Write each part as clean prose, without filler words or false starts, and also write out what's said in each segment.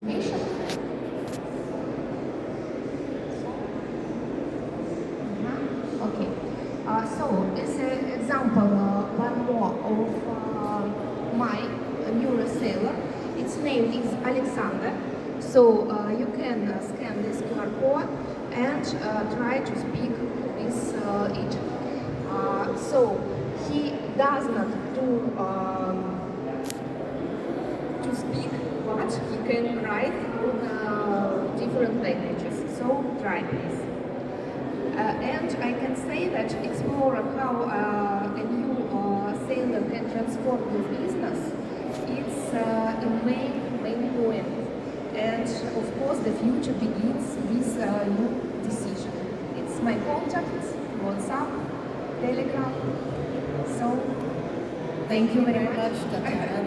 Okay. So as an example, one more of my new reseller. Its name is Alexander. So you can scan this QR code and try to speak with agent. So he does not do to speak, but he can write in different languages. So try this. And I can say that explore how a new seller can transform your business. It's a main point. And of course, the future begins with your decision. It's my contacts, WhatsApp, Telegram. So, thank you very much.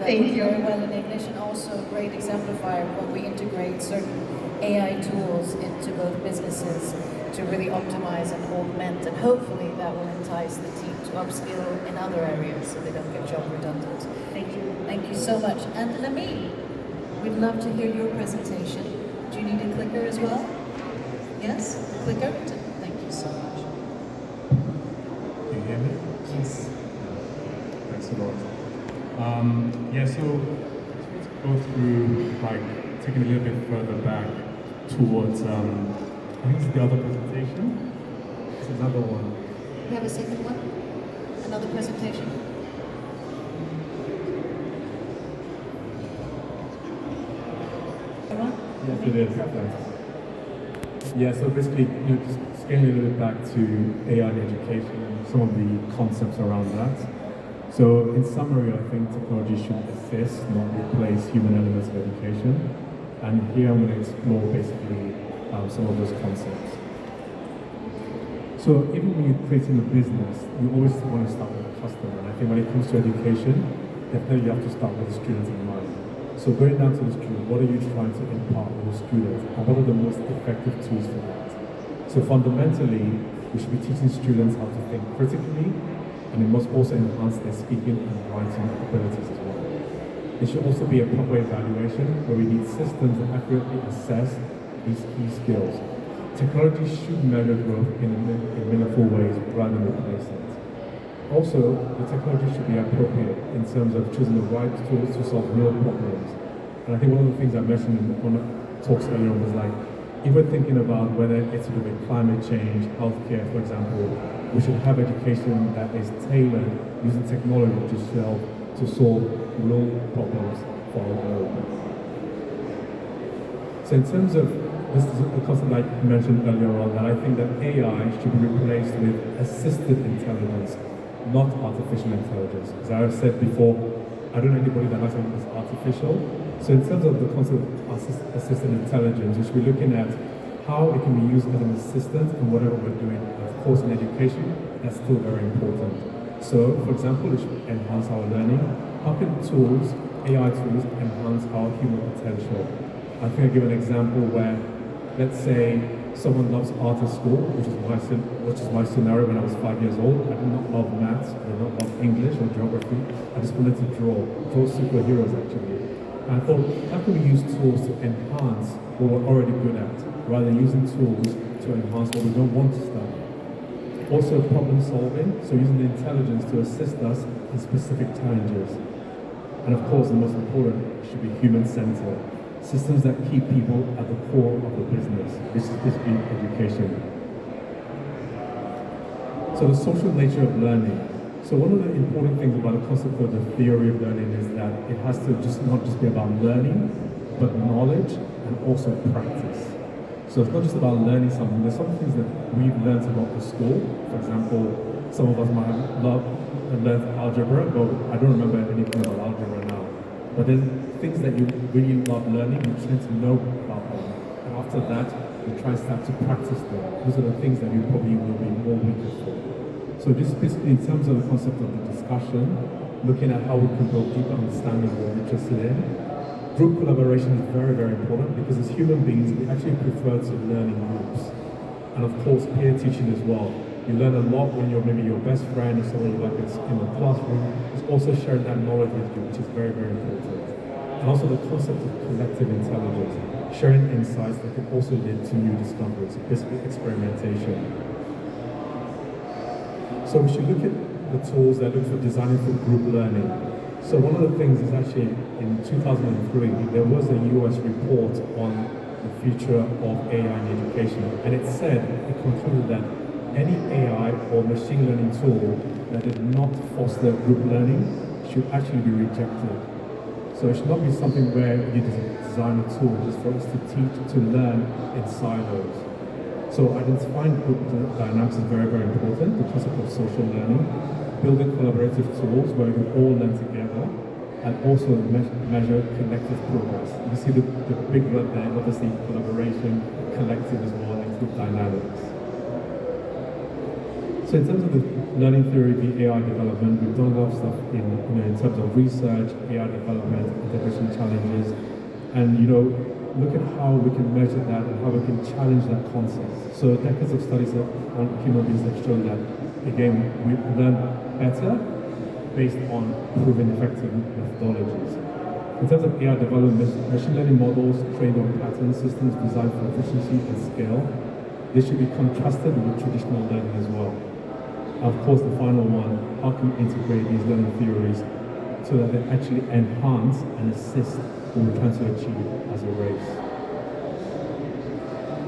Thank you. Very well in English, and also a great exemplifier when we integrate certain AI tools into both businesses to really optimize and augment, and hopefully that will entice the team to upskill in other areas so they don't get job redundant. Thank you. Thank you so much. And Lamine, we'd love to hear your presentation. Do you need a clicker as well? Yes? Clicker? Thank you so much. Can you hear me? Yes. Thanks a lot. So let's go through, like, taking a little bit further back towards, I think it's the other presentation. It's another one. We have a second one? Another presentation? Yes, it is. Thanks. Yeah, so basically, just scaling a little bit back to AI in education and some of the concepts around that. So, in summary, I think technology should assist, not replace human elements of education. And here I'm going to explore basically some of those concepts. So, even when you're creating a business, you always want to start with the customer. And I think when it comes to education, definitely you have to start with the students in mind. So going down to the student, what are you trying to impart with the students, and what are the most effective tools for that? So fundamentally, we should be teaching students how to think critically, and it must also enhance their speaking and writing abilities as well. There should also be a proper evaluation where we need systems that accurately assess these key skills. Technology should measure growth in meaningful ways rather than replace it. Also, the technology should be appropriate in terms of choosing the right tools to solve real problems. And I think one of the things I mentioned in one of the talks earlier was like, if we're thinking about whether it's to do with climate change, healthcare, for example, we should have education that is tailored using technology to solve real problems for our world. So in terms of this is a concept like I mentioned earlier on, that I think that AI should be replaced with assisted intelligence, not artificial intelligence. As I have said before, I don't know anybody that likes something that's artificial. So in terms of the concept of assisted intelligence, we should be looking at how it can be used as an assistant in whatever we're doing. Of course, in education, that's still very important. So, for example, it should enhance our learning. How can tools, AI tools, enhance our human potential? I think I'll give an example where, let's say, someone loves art at school, which is my scenario when I was 5 years old. I did not love maths, I did not love English or geography. I just wanted to draw superheroes actually. And I thought, how can we use tools to enhance what we're already good at, rather than using tools to enhance what we don't want to study? Also problem solving, so using the intelligence to assist us in specific challenges. And of course, the most important should be human-centered. Systems that keep people at the core of the business. This is being education. So the social nature of learning. So one of the important things about the concept of the theory of learning is that it has to not just be about learning, but knowledge and also practice. So it's not just about learning something. There's some things that we've learned about at school. For example, some of us might have learned algebra, but I don't remember anything about algebra now. But there's things that you really love learning, you tend to know about them. And after that, you try and start to practice them. Those are the things that you probably will be more weaker for. So just basically in terms of the concept of the discussion, looking at how we can build deeper understanding of what we're interested in. Group collaboration is very, very important because as human beings, we actually prefer to learn in groups. And of course, peer teaching as well. You learn a lot when you're maybe your best friend or someone you like in the classroom. It's also sharing that knowledge with you, which is very, very important. And also the concept of collective intelligence. sharing insights that can also lead to new discoveries, basically experimentation. So we should look at the tools that look for designing for group learning. So one of the things is actually in 2003, there was a US report on the future of AI in education, and it said, it concluded that any AI or machine learning tool that did not foster group learning should actually be rejected. So it should not be something where you design a tool just for us to teach, to learn in silos. So identifying group dynamics is very, very important, the concept of social learning, building collaborative tools where we can all learn together, and also measure collective progress. You see the big word there, obviously collaboration, collective as well, and group dynamics. So in terms of the learning theory, the AI development, we've done a lot of stuff in terms of research, AI development, integration challenges, and look at how we can measure that and how we can challenge that concept. So decades of studies on human beings have shown that, again, we learn better based on proven effective methodologies. In terms of AI development, machine learning models trained on pattern systems designed for efficiency and scale, they should be contrasted with traditional learning as well. Of course, the final one, how can we integrate these learning theories so that they actually enhance and assist what we're trying to achieve as a race.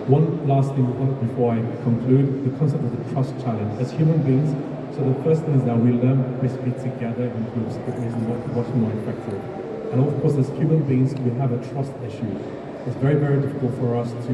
One last thing before I conclude, the concept of the trust challenge. As human beings, so the first thing is that we learn basically together in groups. It makes much more effective. And of course, as human beings, we have a trust issue. It's very, very difficult for us to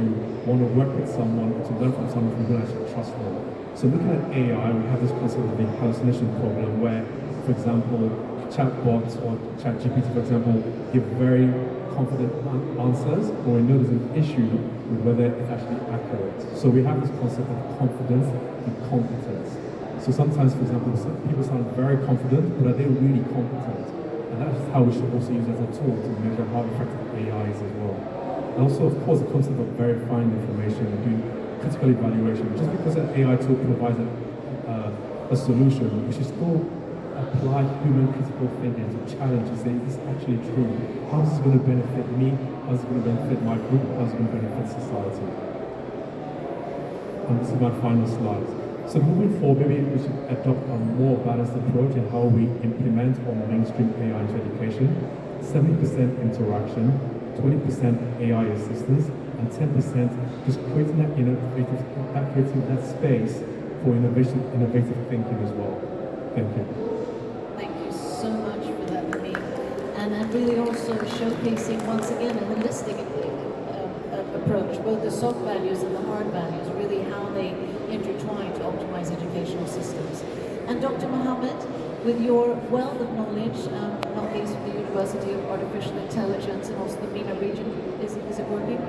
want to work with someone, to learn from someone who we don't actually trust them. So looking at AI, we have this concept of the hallucination problem where, for example, chatbots or ChatGPT, for example, give very confident answers, or we know there's an issue with whether it's actually accurate. So we have this concept of confidence and competence. So sometimes, for example, people sound very confident, but are they really competent? And that's how we should also use it as a tool to measure how effective AI is as well. And also, of course, the concept of verifying information and doing critical evaluation. Just because an AI tool provides a solution, we should still apply human critical thinking to challenge and say, is this actually true? How is this going to benefit me? How is it going to benefit my group? How is it going to benefit society? And this is my final slide. So moving forward, maybe we should adopt a more balanced approach in how we implement or mainstream AI into education. 70% interaction, 20% AI assistance, and 10% just creating that space for innovative thinking as well. Thank you. Thank you so much for that, Amin. And really also showcasing once again a holistic approach, both the soft values and the hard values, really how they intertwine to optimize educational systems. And Dr. Mohammed, with your wealth of knowledge, not least from the University of Artificial Intelligence and also the MENA region, is it working?